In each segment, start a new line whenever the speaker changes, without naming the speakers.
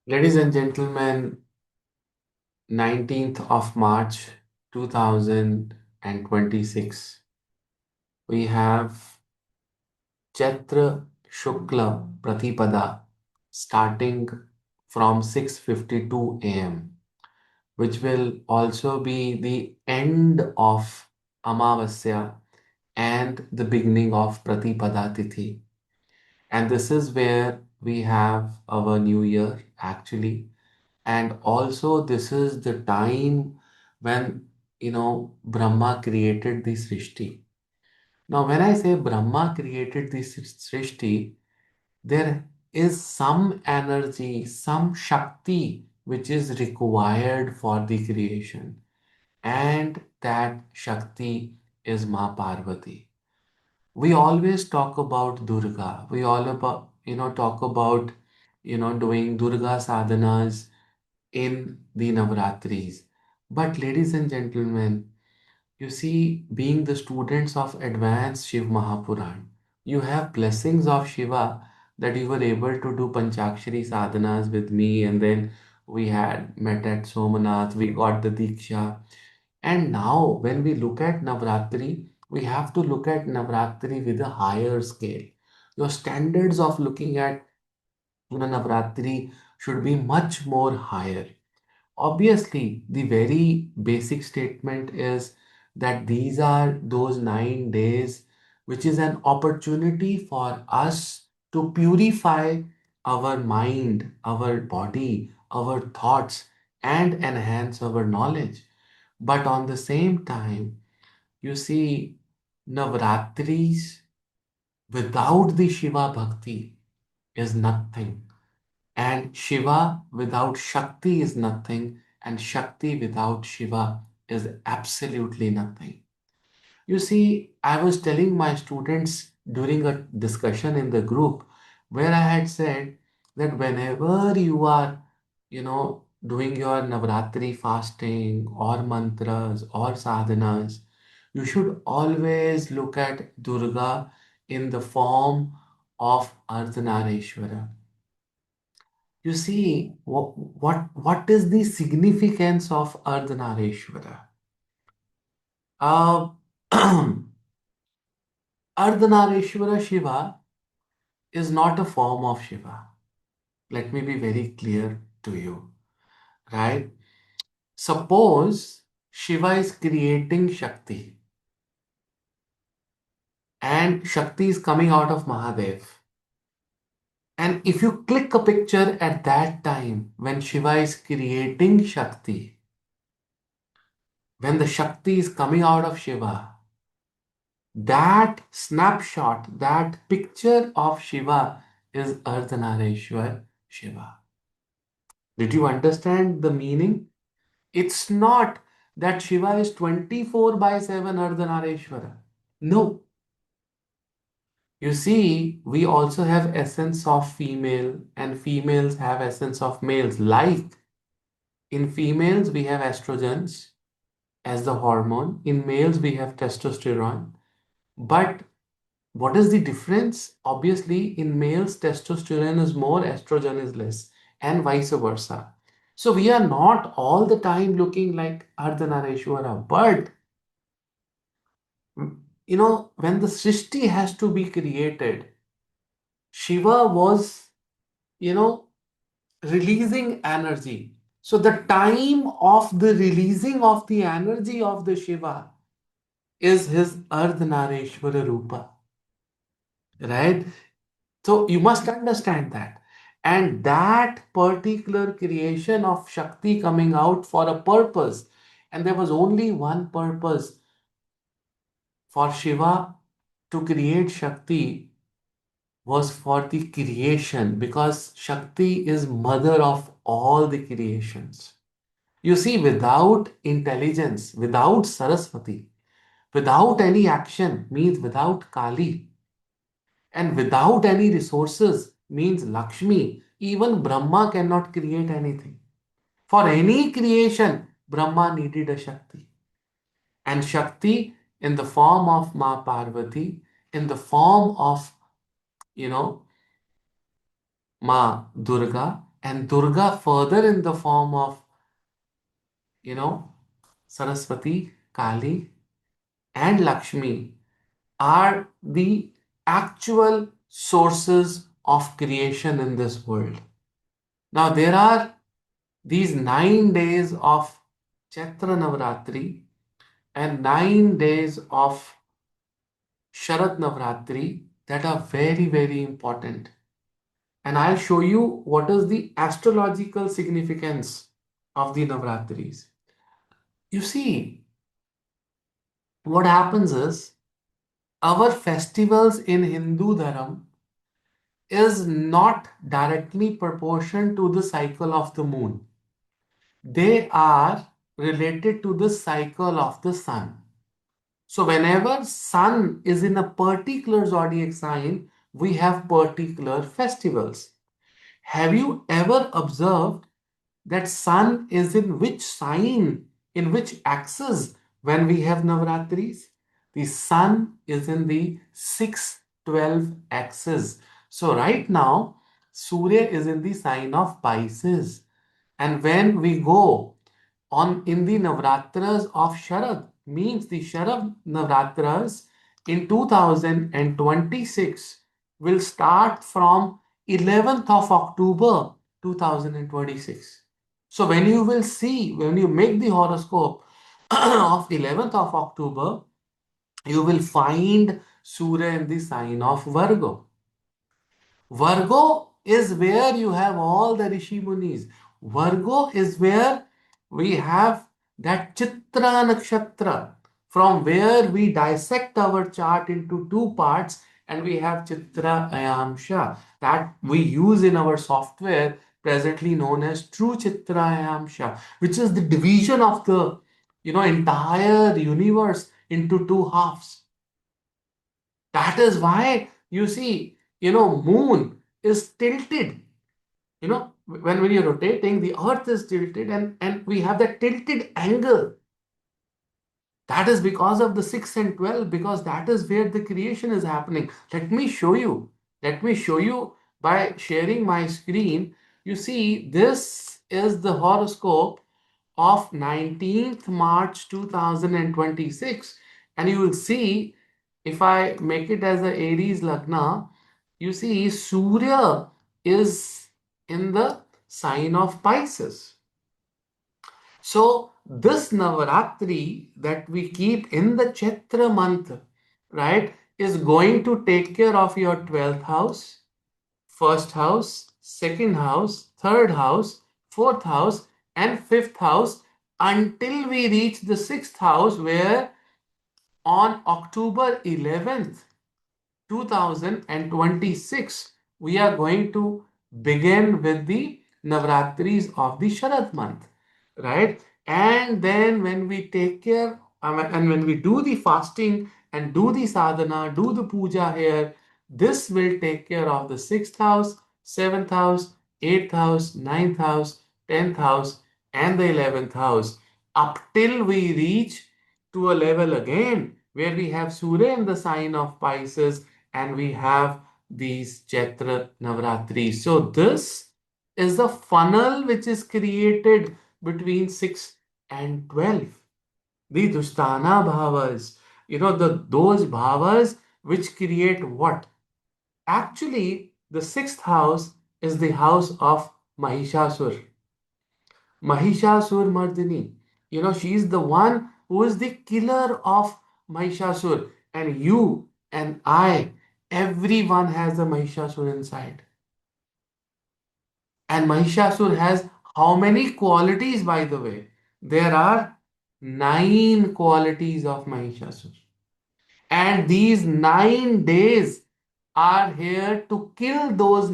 Ladies and gentlemen, 19th of March 2026, we have Chaitra Shukla Pratipada starting from 6:52 a.m., which will also be the end of Amavasya and the beginning of Pratipada Tithi. And this is where we have our new year actually. And also, this is the time when, Brahma created the Srishti. Now, when I say Brahma created the Srishti, there is some energy, some Shakti which is required for the creation. And that Shakti is Ma Parvati. We always talk about Durga. We all about, talk about, doing Durga sadhanas in the Navratris. But, ladies and gentlemen, you see, being the students of advanced Shiv Mahapuran, you have blessings of Shiva that you were able to do Panchakshari sadhanas with me, and then we had met at Somanath, we got the Diksha. And now, when we look at Navratri, we have to look at Navratri with a higher scale. Your standards of looking at Navratri should be much more higher. Obviously, the very basic statement is that these are those 9 days, which is an opportunity for us to purify our mind, our body, our thoughts, and enhance our knowledge. But on the same time, you see, Navratris without the Shiva Bhakti is nothing. And Shiva without Shakti is nothing, and Shakti without Shiva is absolutely nothing. You see, I was telling my students during a discussion in the group where I had said that whenever you are, doing your Navratri fasting or mantras or sadhanas, you should always look at Durga in the form of Ardhanarishwara. You see, what is the significance of Ardhanarishwara? Uh, Ardhanarishwara Shiva is not a form of Shiva. Let me be very clear to you, right? Suppose Shiva is creating Shakti and Shakti is coming out of Mahadev. And if you click a picture at that time when Shiva is creating Shakti, when the Shakti is coming out of Shiva, that snapshot, that picture of Shiva is Ardhanarishwar Shiva. Did you understand the meaning? It's not that Shiva is 24 by 7 Ardhanarishwara. No. You see, we also have essence of female and females have essence of males. Like in females, we have estrogens as the hormone. In males, we have testosterone. But what is the difference? Obviously, in males, testosterone is more, estrogen is less, and vice versa. So we are not all the time looking like Ardhanarishwara, but when the Srishti has to be created, Shiva was, you know, releasing energy. So the time of the releasing of the energy of the Shiva is his Ardhanarishwara Rupa, right? So you must understand that. And that particular creation of Shakti coming out for a purpose, and there was only one purpose for Shiva to create Shakti was for the creation because Shakti is mother of all the creations. You see, without intelligence, without Saraswati, without any action means without Kali, and without any resources means Lakshmi. Even Brahma cannot create anything. For any creation, Brahma needed a Shakti. And Shakti in the form of Ma Parvati, in the form of, you know, Ma Durga, And Durga further in the form of, you know, Saraswati, Kali, and Lakshmi are the actual sources of creation in this world. Now, there are these 9 days of Chaitra Navratri and 9 days of Sharad Navratri that are very, very important. And I'll show you what is the astrological significance of the Navratris. You see, what happens is our festivals in Hindu Dharam is not directly proportional to the cycle of the moon. They are related to the cycle of the sun. So whenever sun is in a particular zodiac sign, we have particular festivals. Have you ever observed that sun is in which sign, in which axis when we have Navratris? The sun is in the 6-12 axis. So right now, Surya is in the sign of Pisces. And when we go on in the Navratras of Sharad, means the Sharad Navratras in 2026 will start from 11th of October 2026. So when you will see, when you make the horoscope of 11th of October, you will find Surya in the sign of Virgo. Virgo is where you have all the Rishi Munis. Virgo is where we have that Chitra Nakshatra, from where we dissect our chart into two parts, and we have Chitra Ayamsha that we use in our software, presently known as True Chitra Ayamsha, which is the division of the entire universe into two halves. That is why you see, moon is tilted. When you're rotating, the earth is tilted, and we have that tilted angle. That is because of the 6 and 12, because that is where the creation is happening. Let me show you. Let me show you by sharing my screen. You see, this is the horoscope of 19th March 2026. And you will see, if I make it as a Aries Lagna, you see Surya is in the sign of Pisces. So this Navaratri that we keep in the Chaitra month, right, is going to take care of your 12th house, first house, second house, third house, fourth house, and fifth house until we reach the sixth house, where on October 11th, 2026, we are going to begin with the Navratris of the Sharad month, right? And then when we take care and when we do the fasting and do the sadhana, do the puja here, this will take care of the sixth house, seventh house, eighth house, ninth house, 10th house, and the 11th house, up till we reach to a level again where we have Surya in the sign of Pisces and we have these Chaitra Navratri. So this is the funnel which is created between 6 and 12. The Dushtana bhavas, those bhavas which create what? Actually, the sixth house is the house of Mahishasur. Mahishasur Mardini. She is the one who is the killer of Mahishasur. And you and I, everyone has a Mahishasur inside. And Mahishasur has how many qualities, by the way? There are 9 qualities of Mahishasur. And these 9 days are here to kill those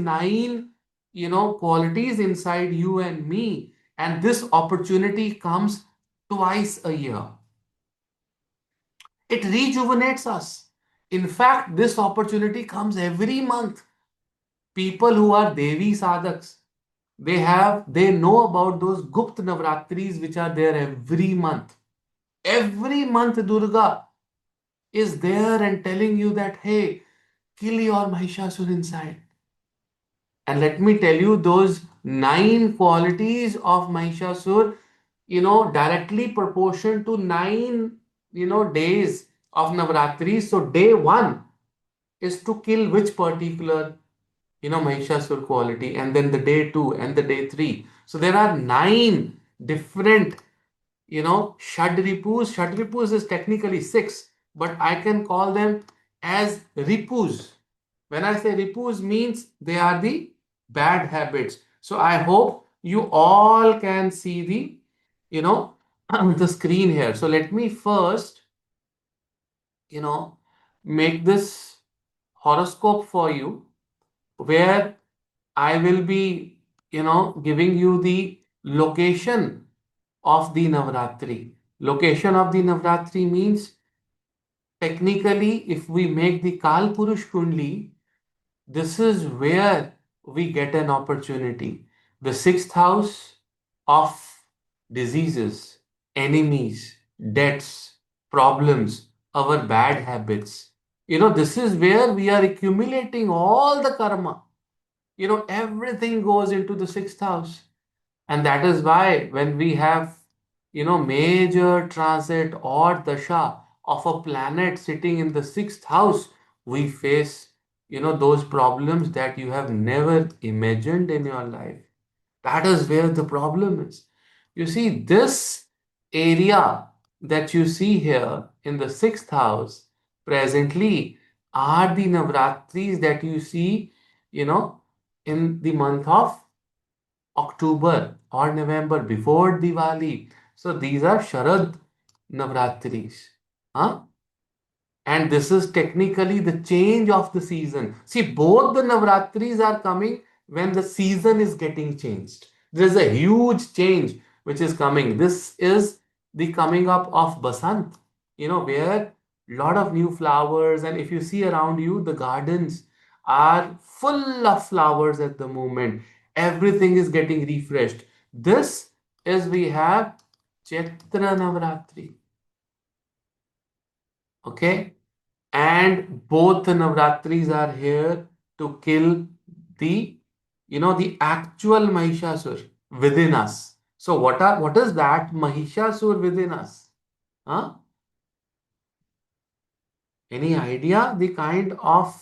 qualities inside you and me. And this opportunity comes twice a year. It rejuvenates us. In fact, this opportunity comes every month. People who are Devi sadhaks, they know about those Gupt Navratris which are there every month. Every month Durga is there and telling you that, hey, kill your Mahishasur inside. And let me tell you, those nine qualities of Mahishasur, directly proportion to nine, days of Navratri. So day one is to kill which particular, Mahishasur quality, and then the day two and the day three. So there are nine different, Shadripus. Shadripus is technically six, but I can call them as Ripus. When I say Ripus, means they are the bad habits. So I hope you all can see the, you know, the screen here. So let me first, you know, make this horoscope for you, where I will be, giving you the location of the Navaratri. Location of the Navaratri means, technically, if we make the Kal Purush Kundli, this is where we get an opportunity. The sixth house of diseases, enemies, debts, problems, our bad habits. This is where we are accumulating all the karma. Everything goes into the sixth house. And that is why when we have, major transit or dasha of a planet sitting in the sixth house, we face, those problems that you have never imagined in your life. That is where the problem is. You see, this area that you see here in the sixth house presently are the Navratris that you see, you know, in the month of October or November before Diwali. So these are Sharad Navratris. Huh? And this is technically the change of the season. See, both the Navratris are coming when the season is getting changed. There is a huge change which is coming. This is the coming up of Basant, where lot of new flowers, and if you see around you, the gardens are full of flowers at the moment. Everything is getting refreshed. This is we have Chaitra Navratri. Okay, and both the Navratris are here to kill the the actual Mahishasur within us. So what is that Mahishasur within us? Huh? Any idea the kind of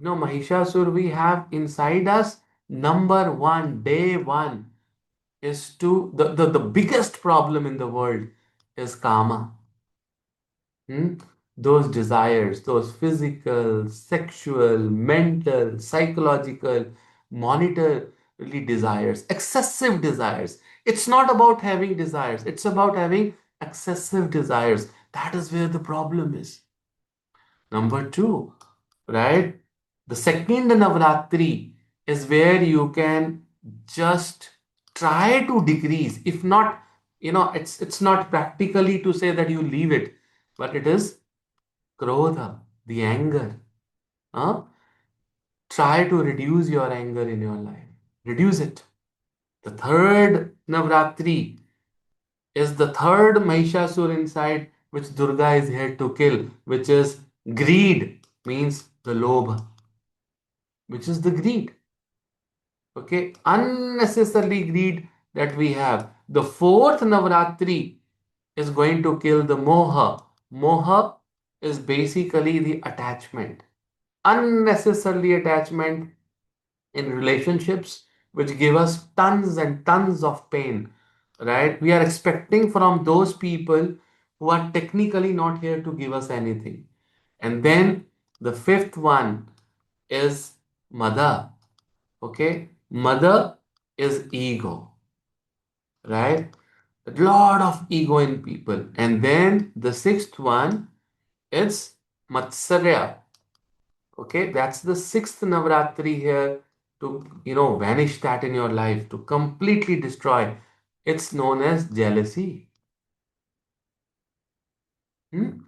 Mahishasur we have inside us? Number one, day one, is to the biggest problem in the world is karma. Hmm? Those desires, those physical, sexual, mental, psychological, monetarily desires, excessive desires. It's not about having desires, it's about having excessive desires. That is where the problem is. Number two, right? The second Navratri is where you can just try to decrease. If not, it's not practically to say that you leave it, but it is Krodha, the anger. Huh? Try to reduce your anger in your life. Reduce it. The third Navratri is the third Mahishasur inside which Durga is here to kill, which is greed, means the lobha, which is the greed. Okay, unnecessary greed that we have. The fourth Navratri is going to kill the moha. Moha is basically the attachment, unnecessarily attachment in relationships, which give us tons and tons of pain, right? We are expecting from those people who are technically not here to give us anything. And then the fifth one is mother. Okay, mother is ego, right? A lot of ego in people. And then the sixth one is matsarya. Okay, that's the sixth Navratri here to, vanish that in your life, to completely destroy. It's known as jealousy. Hmm?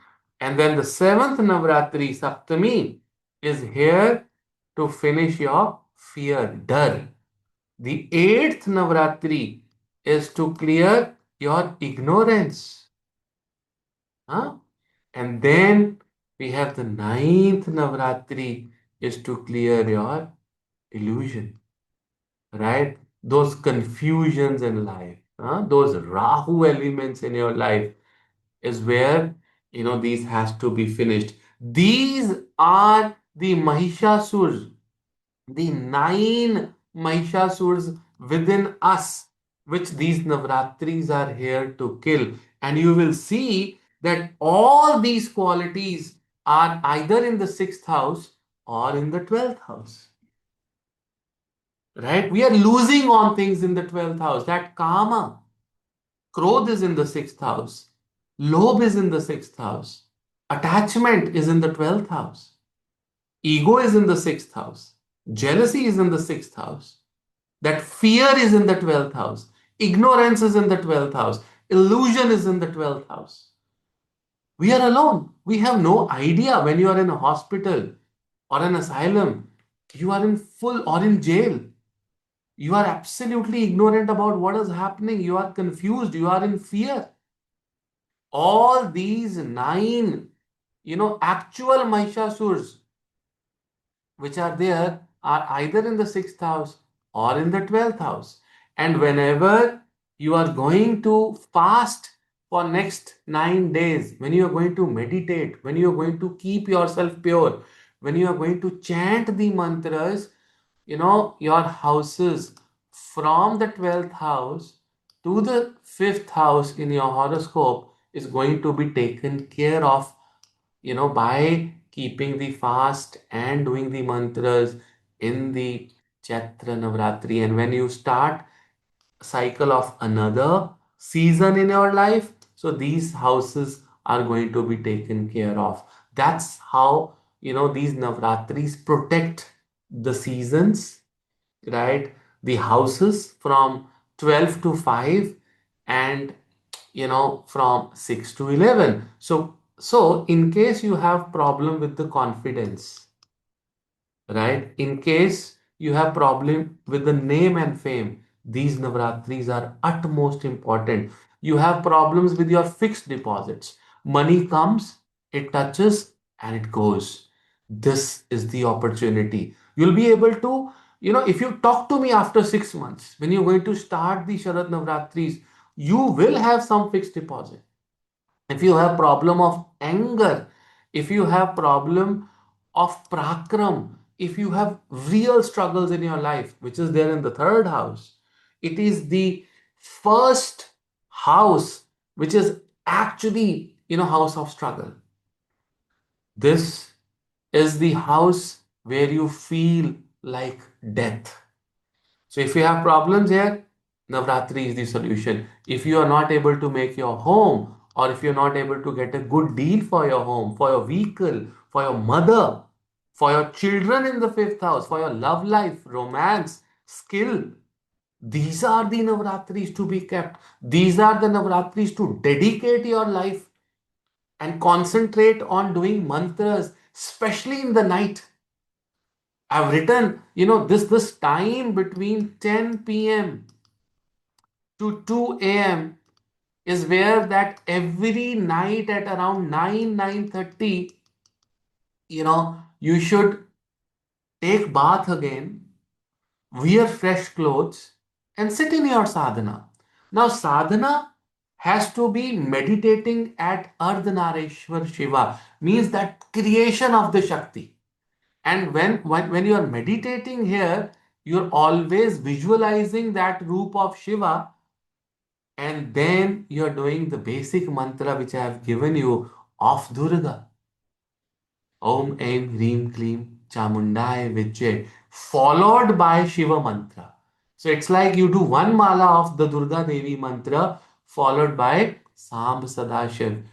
And then the seventh Navratri, Saptami, is here to finish your fear, dar. The eighth Navratri is to clear your ignorance. Huh? And then we have the ninth Navratri is to clear your illusion. right? Those confusions in life, those Rahu elements in your life is where these has to be finished. These are the Mahishasurs, the nine Mahishasurs within us, which these Navratris are here to kill. And you will see that all these qualities are either in the sixth house or in the 12th house. Right? We are losing on things in the 12th house. That karma, Krodh is in the sixth house, Lobh is in the sixth house, attachment is in the 12th house, ego is in the sixth house, jealousy is in the sixth house, that fear is in the 12th house, ignorance is in the 12th house, illusion is in the 12th house. We are alone. We have no idea when you are in a hospital or an asylum, you are in full or in jail. You are absolutely ignorant about what is happening. You are confused. You are in fear. All these nine, actual Mahishasurs which are there are either in the sixth house or in the 12th house. And whenever you are going to fast for next 9 days, when you are going to meditate, when you are going to keep yourself pure, when you are going to chant the mantras, your houses from the 12th house to the fifth house in your horoscope is going to be taken care of by keeping the fast and doing the mantras in the Chaitra Navratri. And when you start cycle of another season in your life, so these houses are going to be taken care of. That's how these Navratris protect the seasons, right? The houses from 12 to 5 and from 6 to 11. So in case you have problem with the confidence, right? In case you have problem with the name and fame, these Navratris are utmost important. You have problems with your fixed deposits. Money comes, it touches, and it goes. This is the opportunity. You'll be able to, if you talk to me after 6 months, when you're going to start the Sharad Navratris, you will have some fixed deposit. If you have problem of anger, if you have problem of prakram, if you have real struggles in your life, which is there in the third house, it is the first house which is actually house of struggle. This is the house where you feel like death. So if you have problems here, Navratri is the solution. If you are not able to make your home, or if you're not able to get a good deal for your home, for your vehicle, for your mother, for your children in the fifth house, for your love life, romance, skill, these are the Navratris to be kept. These are the Navratris to dedicate your life and concentrate on doing mantras, especially in the night. I've written, this time between 10 p.m. to 2 a.m. is where that every night at around 9:30, you should take bath again, wear fresh clothes, and sit in your sadhana. Now, sadhana has to be meditating at Ardhanarishwara Shiva, means that creation of the Shakti. And when you are meditating here, you're always visualizing that roop of Shiva, and then you're doing the basic mantra which I have given you of Durga. Om Aim Hreem Kleem Chamundai Vijay, followed by Shiva mantra. So it's like you do one mala of the Durga Devi mantra followed by Sambh Sadashiv.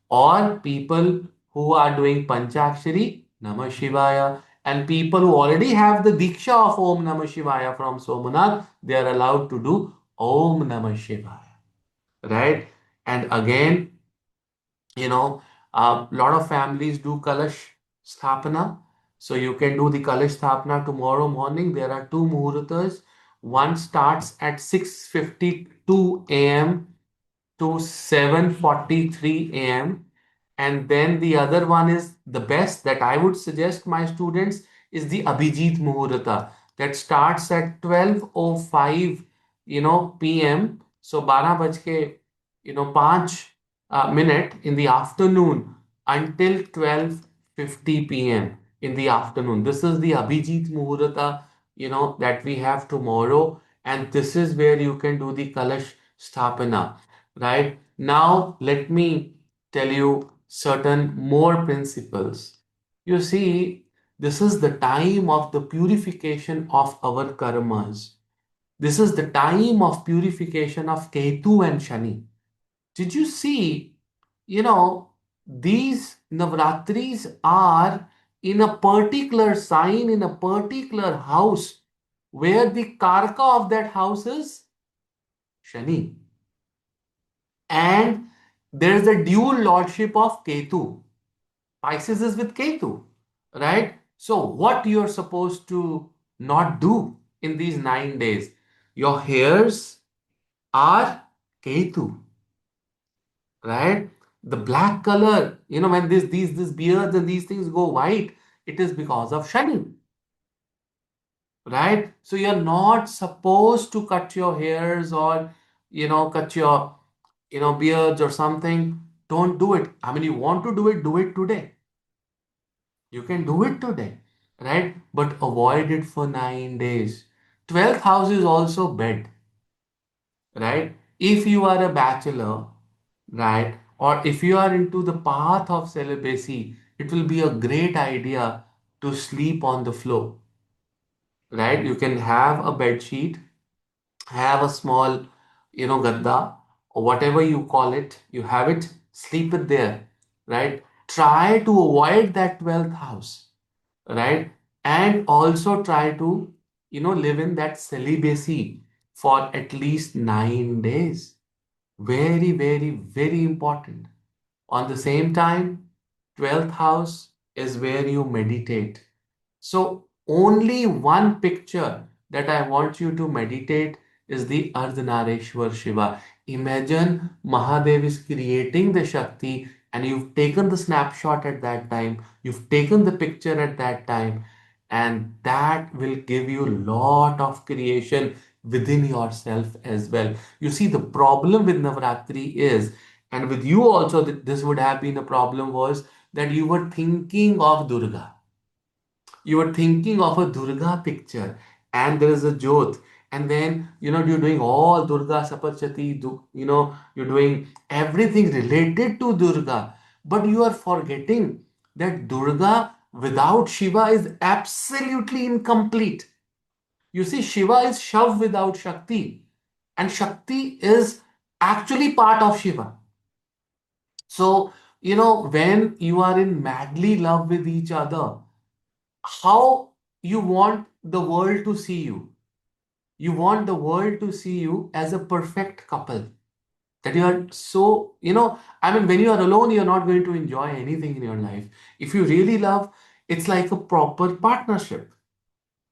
Or people who are doing Panchakshari, Namah Shivaya, and people who already have the Diksha of Om Namah Shivaya from Somanath, they are allowed to do Om Namah Shivaya. Right? And again, a lot of families do Kalash Sthapana. So you can do the Kalash Sthapana tomorrow morning. There are two Muhurtas. One starts at 6:52 a.m. to 7:43 a.m. And then the other one is the best that I would suggest my students is the Abhijit Muhurta. that starts at 12:05, p.m. So 12 baj ke, 5 minute in the afternoon until 12:50 p.m. in the afternoon. This is the Abhijit Muhurta, that we have tomorrow, and this is where you can do the Kalash Sthapana, right? Now, let me tell you certain more principles. You see, this is the time of the purification of our karmas. This is the time of purification of Ketu and Shani. Did you see, you know, these Navratris are in a particular sign, in a particular house, where the Karka of that house is Shani. And there is a dual lordship of Ketu. Pisces is with Ketu, right? So, what you're supposed to not do in these 9 days? Your hairs are Ketu, right? The black color, when these beards and these things go white, it is because of Shani, right? So you're not supposed to cut your hairs or cut your beards or something. Don't do it. I mean, you want to do it today. You can do it today, right? But avoid it for 9 days. 12th house is also bed, right? If you are a bachelor, right, or if you are into the path of celibacy, it will be a great idea to sleep on the floor, right? You can have a bed sheet, have a small, gadda, or whatever you call it, you have it, sleep it there, right? Try to avoid that 12th house, right? And also try to, live in that celibacy for at least 9 days. Very, very, very important. On the same time, 12th house is where you meditate. So, only one picture that I want you to meditate is the Ardhanarishwara Shiva. Imagine Mahadev is creating the Shakti and you've taken the snapshot at that time, you've taken the picture at that time, and that will give you a lot of creation within yourself as well. You see, the problem with Navaratri is, and with you also, this would have been a problem, was that you were thinking of Durga, you were thinking of a Durga picture, and there is a Jyot, and then you're doing all Durga Sapachati, you're doing everything related to Durga, but you are forgetting that Durga without Shiva is absolutely incomplete. You see, Shiva is Shav without Shakti, and Shakti is actually part of Shiva. So, when you are in madly love with each other, how you want the world to see you. You want the world to see you as a perfect couple. That you are so, I mean, when you are alone, you're not going to enjoy anything in your life. If you really love, it's like a proper partnership.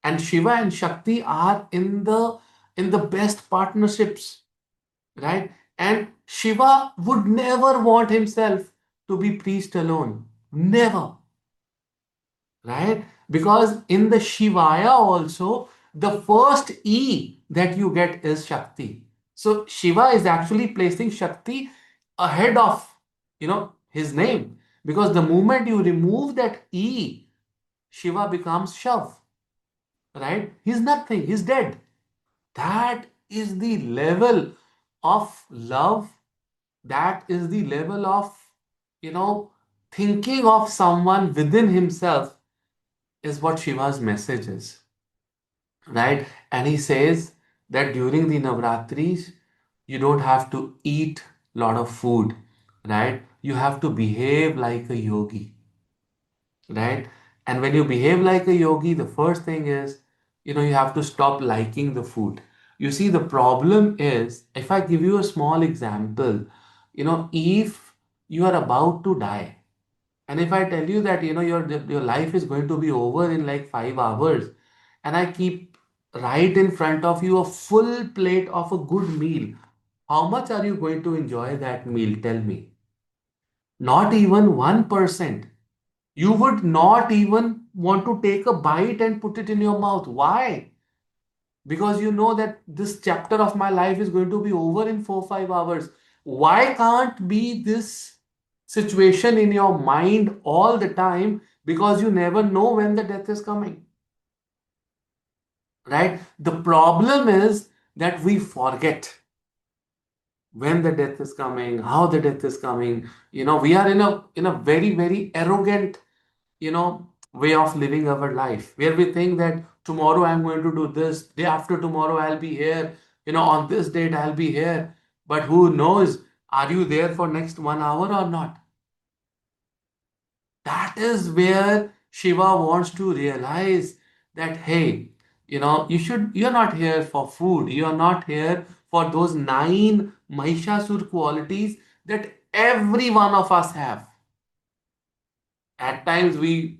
And Shiva and Shakti are in the best partnerships, right? And Shiva would never want himself to be priest alone. Never. Right? Because in the Shivaya also, the first E that you get is Shakti. So Shiva is actually placing Shakti ahead of, his name. Because the moment you remove that E, Shiva becomes Shav. Right? He's nothing, he's dead. That is the level of love. That is the level of, you know, thinking of someone within himself is what Shiva's message is, right? And he says that during the Navratris, you don't have to eat a lot of food, right? You have to behave like a yogi, right? And when you behave like a yogi, the first thing is, you have to stop liking the food. You see, the problem is, if I give you a small example, if you are about to die, and if I tell you that your life is going to be over in like 5 hours, and I keep right in front of you a full plate of a good meal, how much are you going to enjoy that meal? Tell me. Not even 1%. You would not even want to take a bite and put it in your mouth. Why? because you know that this chapter of my life is going to be over in 4 5 hours. Why can't be this situation in your mind all the time? Because you never know when the death is coming, right? The problem is that we forget when the death is coming, how the death is coming. We are in a very, very arrogant, way of living our life, where we think that tomorrow I'm going to do this, day after tomorrow I'll be here, on this date I'll be here. But who knows, are you there for next 1 hour or not? That is where Shiva wants to realize that, hey, you're not here for food. You're not here for those nine Mahishasur qualities that every one of us have. At times we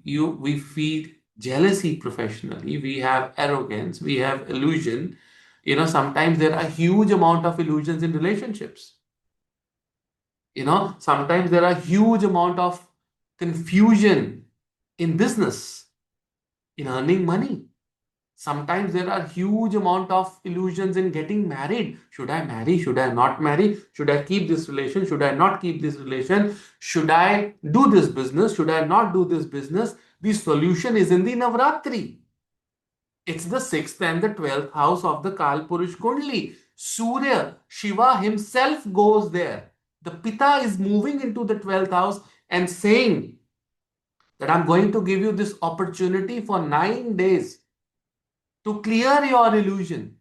feed jealousy professionally, we have arrogance, we have illusion. Sometimes there are huge amount of illusions in relationships. Sometimes there are huge amount of confusion in business, in earning money. Sometimes there are huge amount of illusions in getting married. Should I marry? Should I not marry? Should I keep this relation? Should I not keep this relation? Should I do this business? Should I not do this business? The solution is in the Navratri. It's the sixth and the 12th house of the Kalpurush Kundli. Surya, Shiva himself goes there. The Pita is moving into the 12th house and saying that I'm going to give you this opportunity for 9 days to clear your illusion.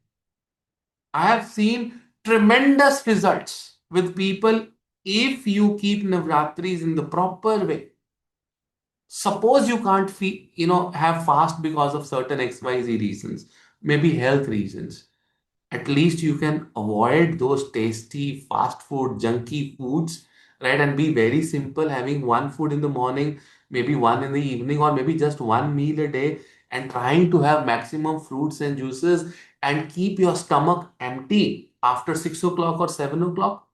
I have seen tremendous results with people if you keep Navratris in the proper way. Suppose you can't have fast because of certain XYZ reasons, maybe health reasons. At least you can avoid those tasty fast food, junky foods, right? And be very simple, having one food in the morning, maybe one in the evening, or maybe just one meal a day, and trying to have maximum fruits and juices and keep your stomach empty after 6 o'clock or 7 o'clock,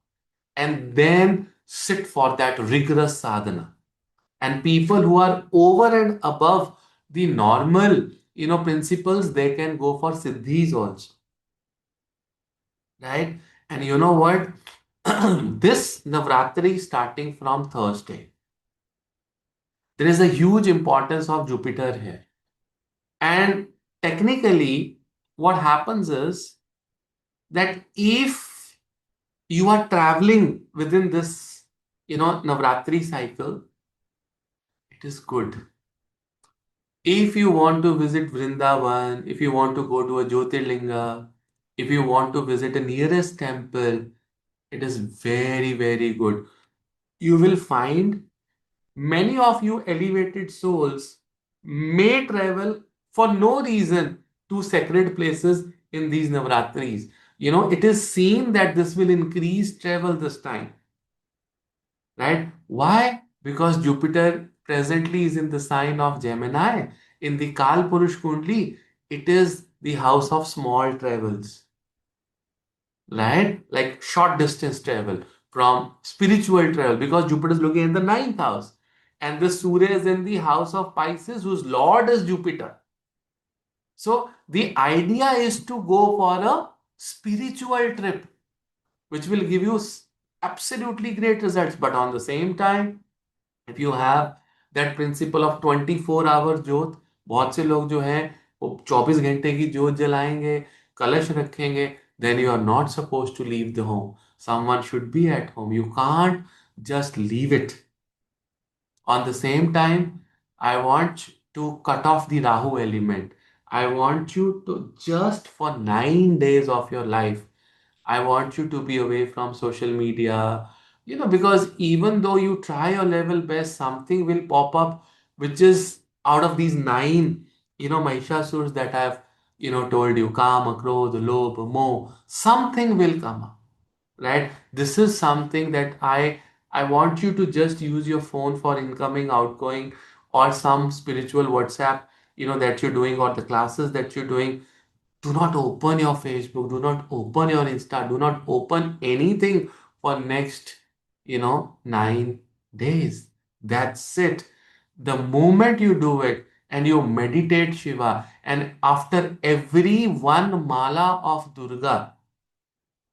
and then sit for that rigorous sadhana. And people who are over and above the normal, principles, they can go for siddhis also, right? And you know what? This Navratri starting from Thursday, there is a huge importance of Jupiter here. And technically, what happens is that if you are traveling within this, Navratri cycle, it is good. If you want to visit Vrindavan, if you want to go to a Jyotirlinga, if you want to visit a nearest temple, it is very, very good. You will find many of you elevated souls may travel for no reason to sacred places in these Navratris. It is seen that this will increase travel this time, right? Why? Because Jupiter presently is in the sign of Gemini. In the Kal Purush Kundli, it is the house of small travels, right? Like short distance travel, from spiritual travel, because Jupiter is looking in the ninth house. And the Surya is in the house of Pisces, whose lord is Jupiter. So the idea is to go for a spiritual trip, which will give you absolutely great results. But on the same time, if you have that principle of 24 hour ज्योत, बहुत से लोग जो हैं वो 24 घंटे की ज्योत जलाएंगे, कलश रखेंगे, then you are not supposed to leave the home. Someone should be at home. You can't just leave it. On the same time, I want to cut off the Rahu element. I want you to just for 9 days of your life, I want you to be away from social media, because even though you try your level best, something will pop up which is out of these nine, Mahishasurs that I've, told you, Kama, Krodha, Lobha, Moh, something will come up, right? This is something that I want you to just use your phone for incoming, outgoing, or some spiritual WhatsApp, that you're doing, or the classes that you're doing. Do not open your Facebook, do not open your Insta, do not open anything for next, 9 days. That's it. The moment you do it, and you meditate Shiva, and after every one mala of Durga,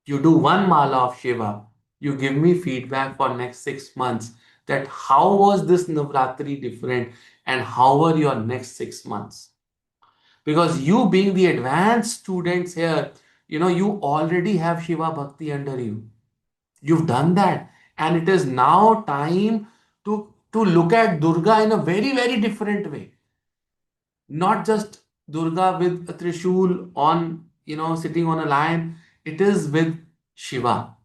you do one mala of Shiva, you give me feedback for next 6 months that how was this Navratri different and how were your next 6 months? Because you being the advanced students here, you already have Shiva Bhakti under you. You've done that. And it is now time to look at Durga in a very, very different way. Not just Durga with a Trishul on, sitting on a lion. It is with Shiva.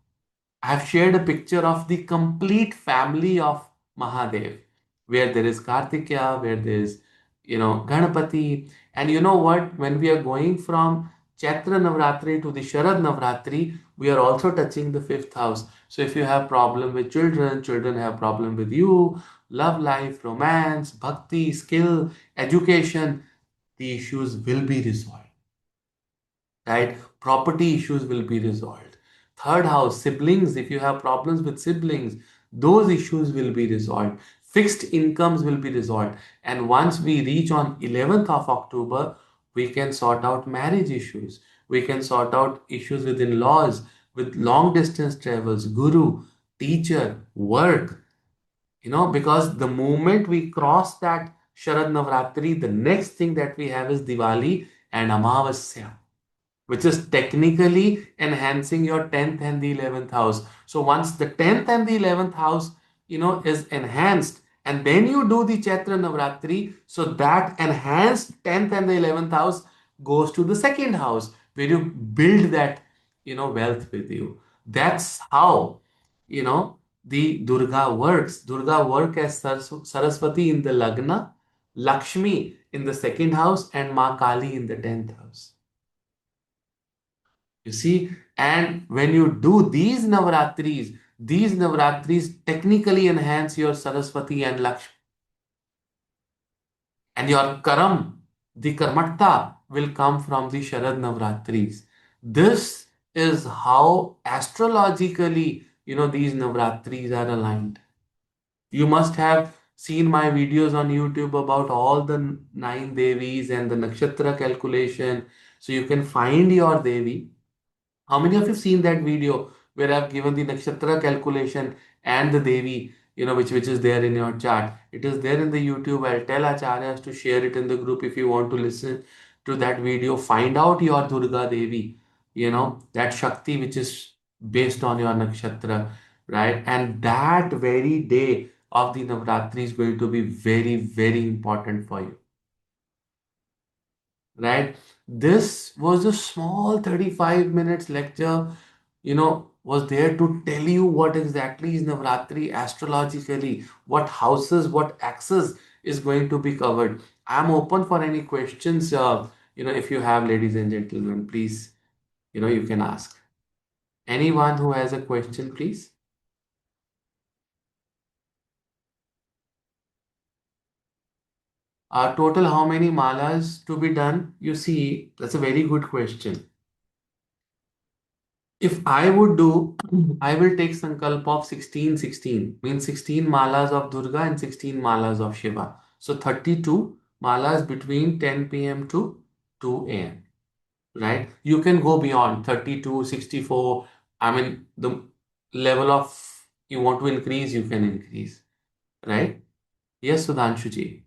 I have shared a picture of the complete family of Mahadev, where there is Kartikeya, where there is, Ganapati. And you know what? When we are going from Chaitra Navratri to the Sharad Navratri, we are also touching the fifth house. So if you have problem with children, children have problem with you, love life, romance, bhakti, skill, education, the issues will be resolved, right? Property issues will be resolved. Third house, siblings, if you have problems with siblings, those issues will be resolved. Fixed incomes will be resolved. And once we reach on 11th of October, we can sort out marriage issues. We can sort out issues with in-laws, with long distance travels, guru, teacher, work, because the moment we cross that Sharad Navratri, the next thing that we have is Diwali and Amavasya, which is technically enhancing your 10th and the 11th house. So once the 10th and the 11th house, is enhanced, and then you do the Chaitra Navratri, so that enhanced 10th and the 11th house goes to the second house where you build that, wealth with you. That's how, the Durga works. Durga work as Saraswati in the Lagna, Lakshmi in the second house, and Ma Kali in the 10th house. You see, and when you do these Navaratris technically enhance your Saraswati and Lakshmi, and your Karam, the Karmatta, will come from the Sharad Navratris. This is how astrologically, these Navratris are aligned. You must have seen my videos on YouTube about all the nine Devis and the Nakshatra calculation. So you can find your Devi. How many of you seen that video where I've given the nakshatra calculation and the Devi, which is there in your chart? It is there in the YouTube. I'll tell Acharyas to share it in the group if you want to listen to that video. Find out your Durga Devi, that Shakti which is based on your nakshatra, right? And that very day of the Navratri is going to be very, very important for you, right? This was a small 35 minutes lecture, was there to tell you what exactly is Navratri astrologically, what houses, what axis is going to be covered. I'm open for any questions, if you have, ladies and gentlemen, please, you can ask. Anyone who has a question, please. Total, how many malas to be done? You see, that's a very good question. If I would do, I will take Sankalp of 16, means 16 malas of Durga and 16 malas of Shiva. So 32 malas between 10 p.m. to 2 a.m. Right? You can go beyond 32, 64. I mean, the level of you want to increase, you can increase. Right? Yes, Sudhanshu ji.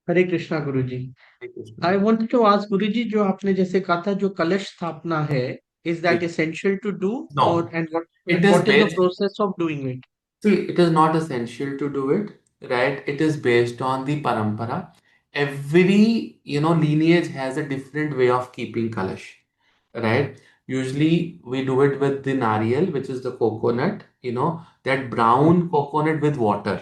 Hare Krishna guru ji.
Hare Krishna.
I wanted to ask guru ji, जो आपने जैसे कहा था जो कलश स्थापना है, is that essential to do, और
No,
and
it is
what is the
based.
Process of doing इट?
See, it is not essential to do it, right? It is based on the parampara. Every, lineage has a different way of keeping kalash, right? Usually we do it with the nariyal, which is the coconut, that brown coconut with water,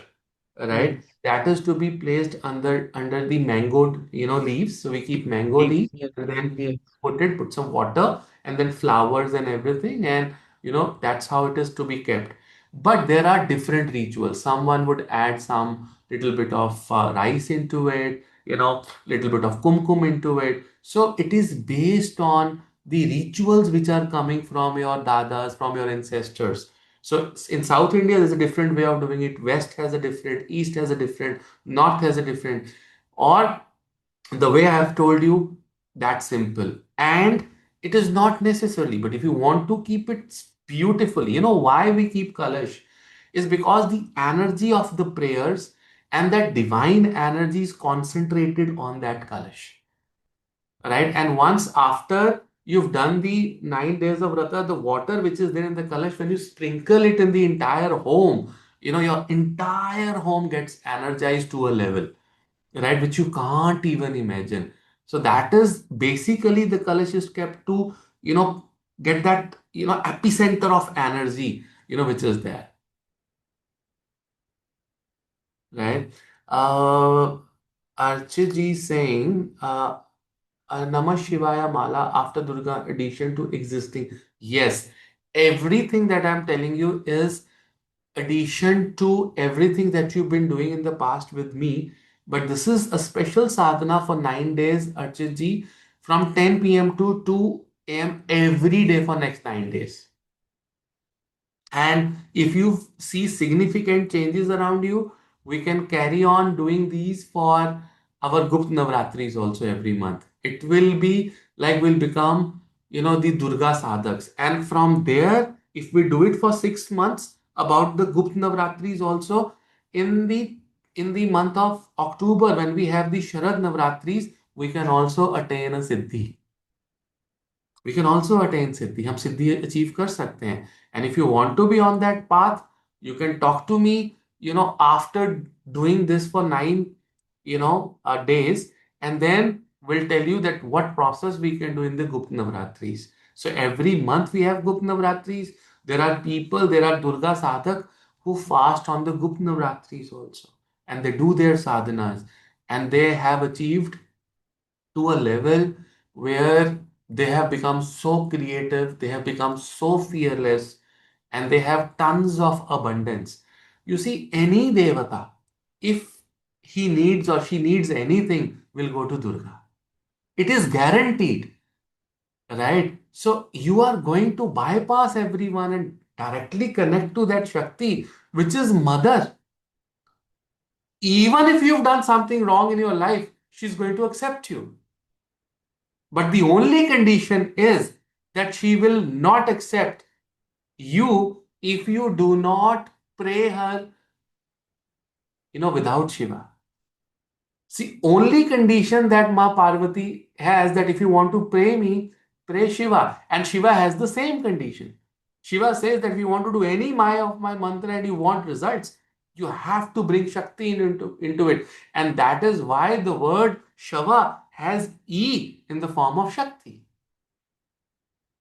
right?
Yes,
That is to be placed under the mango, leaves. So we keep mango leaves
yes,
and then
yes,
put some water and then flowers and everything, and that's how it is to be kept. But there are different rituals. Someone would add some little bit of rice into it, little bit of kumkum into it. So it is based on the rituals which are coming from your dadas, from your ancestors. So in South India, there's a different way of doing it. West has a different, East has a different, North has a different. or the way I have told you, that's simple. And it is not necessarily, but if you want to keep it beautifully, you know why we keep Kalash? Is because the energy of the prayers and that divine energy is concentrated on that Kalash, right? And once after you've done the 9 days of Vrata, the water which is there in the Kalash, when you sprinkle it in the entire home, you know, your entire home gets energized to a level, right, which you can't even imagine. So that is basically the Kalash is kept to, you know, get that, you know, epicenter of energy, you know, which is there, right? Uh, Archit saying, Namah Shivaya Mala after Durga addition to existing. Yes, everything that I'm telling you is addition to everything that you've been doing in the past with me. But this is a special sadhana for 9 days, Archit ji, from 10 p.m. to 2 a.m. every day for next 9 days. And if you see significant changes around you, we can carry on doing these for our Gupt Navratris also every month. It will be like we'll become, you know, the Durga Sadhaks. And from there, if we do it for 6 months, about the Gupt Navratris also, in the in the month of October, when we have the Sharad Navratris, we can also attain a Siddhi. We can also attain siddhi. हम सिद्धि achieve कर सकते हैं. And if you want to be on that path, you can talk to me, you know, after doing this for 9 days, and then we'll tell you that what process we can do in the Gupt Navratris. So every month we have Gupt Navratris. There are people, there are Durga Sadhak who fast on the Gupt Navratris also, and they do their sadhanas, and they have achieved to a level where they have become so creative, they have become so fearless, and they have tons of abundance. You see, any devata, if he needs or she needs anything, will go to Durga. It is guaranteed, right? So you are going to bypass everyone and directly connect to that Shakti, which is Mother. Even if you've done something wrong in your life, she's going to accept you. But the only condition is that she will not accept you if you do not pray her, you know, without Shiva. See, only condition that Ma Parvati has, that if you want to pray me, pray Shiva. And Shiva has the same condition. Shiva says that if you want to do any Maya of my mantra and you want results, you have to bring Shakti into it. And that is why the word Shava has E in the form of Shakti.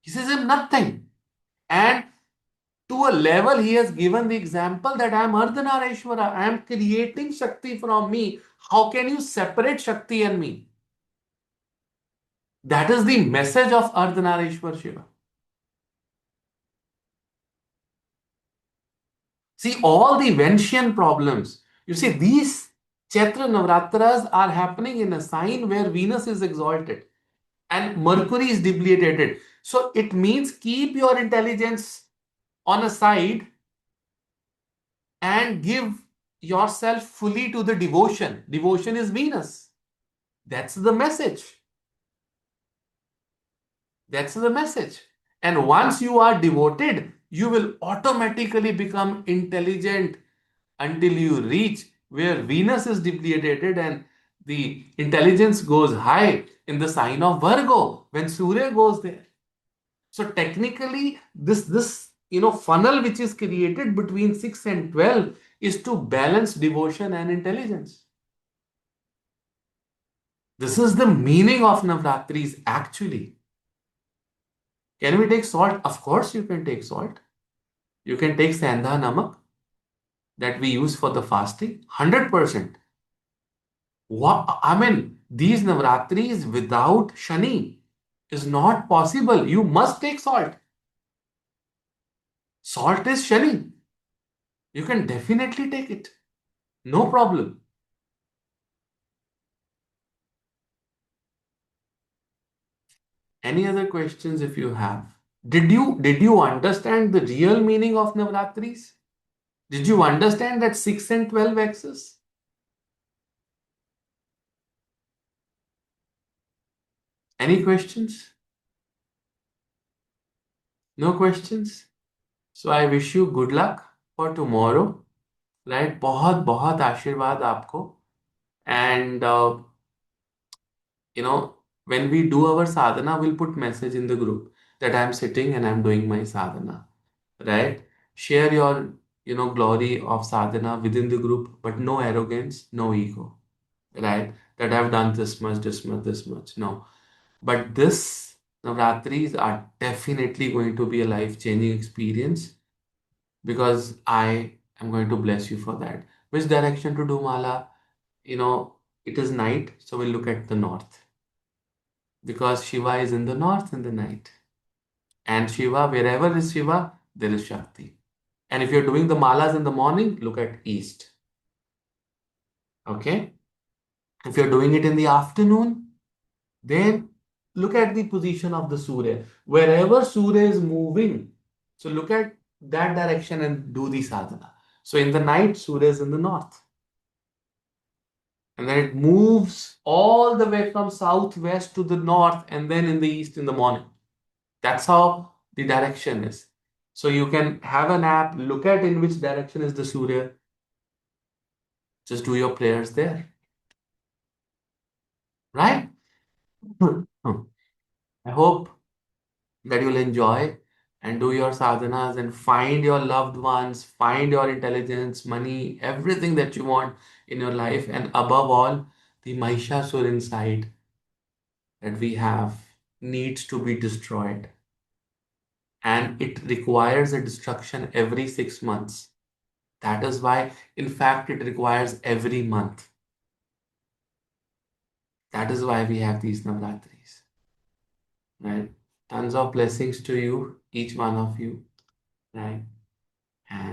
He says him nothing. And to a level, he has given the example that I am Ardhanarishwara. I am creating Shakti from me. How can you separate Shakti and me? That is the message of Ardhanarishwar Shiva. See, all the Venetian problems, you see, these Chaitra Navratras are happening in a sign where Venus is exalted and Mercury is debilitated. So it means keep your intelligence on a side and give yourself fully to the devotion. Devotion is Venus. That's the message. That's the message. And once you are devoted, you will automatically become intelligent until you reach where Venus is debilitated and the intelligence goes high in the sign of Virgo when Surya goes there. So technically, this funnel which is created between 6 and 12 is to balance devotion and intelligence. This is the meaning of Navratris actually. Can we take salt? Of course, you can take salt. You can take Sandha Namak that we use for the fasting. 100%. What, I mean, these Navratris without Shani is not possible. You must take salt. Salt is Shani. You can definitely take it. No problem. Any other questions if you have? Did you understand the real meaning of Navratris? Did you understand that 6 and 12 axis? Any questions? No questions? So I wish you good luck for tomorrow, right? बहुत बहुत आशीर्वाद आपको. And when we do our sadhana, we'll put message in the group that I'm sitting and I'm doing my sadhana, right? Share your, glory of sadhana within the group, but no arrogance, no ego, right? That I've done this much, this much, this much. No. But this Navratris are definitely going to be a life-changing experience because I am going to bless you for that. Which direction to do mala? You know, it is night, so we'll look at the north because Shiva is in the north in the night. And Shiva, wherever is Shiva, there is Shakti. And if you're doing the malas in the morning, look at east. Okay? If you're doing it in the afternoon, then look at the position of the Surya. Wherever Surya is moving, so look at that direction and do the sadhana. So in the night, Surya is in the north. And then it moves all the way from southwest to the north and then in the east in the morning. That's how the direction is. So you can have an app, look at in which direction is the Surya, just do your prayers there, right? I hope that you'll enjoy and do your sadhanas and find your loved ones, find your intelligence, money, everything that you want in your life, and above all, the Mahishasur inside that we have needs to be destroyed. And it requires a destruction every 6 months. That is why, in fact, it requires every month. That is why we have these Navratris, right? Tons of blessings to you, each one of you, right?